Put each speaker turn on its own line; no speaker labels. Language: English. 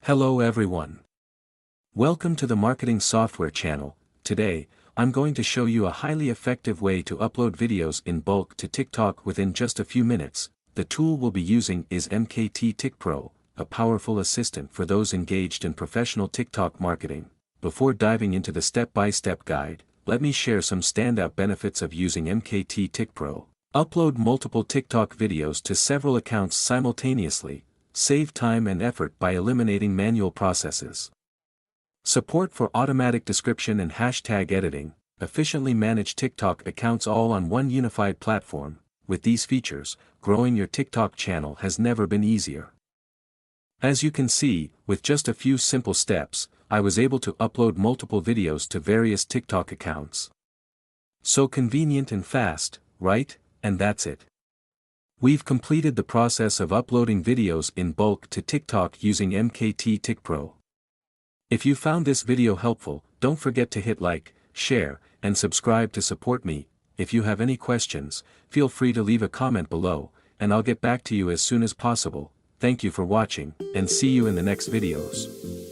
Hello everyone. Welcome to the Marketing Software channel. Today, I'm going to show you a highly effective way to upload videos in bulk to TikTok within just a few minutes. The tool we'll be using is MKT Tik Pro, a powerful assistant for those engaged in professional TikTok marketing. Before diving into the step-by-step guide, let me share some standout benefits of using MKT Tik Pro. Upload multiple TikTok videos to several accounts simultaneously. Save time and effort by eliminating manual processes. Support for automatic description and hashtag editing. Efficiently manage TikTok accounts all on one unified platform. With these features, growing your TikTok channel has never been easier. As you can see, with just a few simple steps, I was able to upload multiple videos to various TikTok accounts. So convenient and fast, right? And that's it. We've completed the process of uploading videos in bulk to TikTok using MKT Tik Pro. If you found this video helpful, don't forget to hit like, share, and subscribe to support me. If you have any questions, feel free to leave a comment below, and I'll get back to you as soon as possible. Thank you for watching, and see you in the next videos.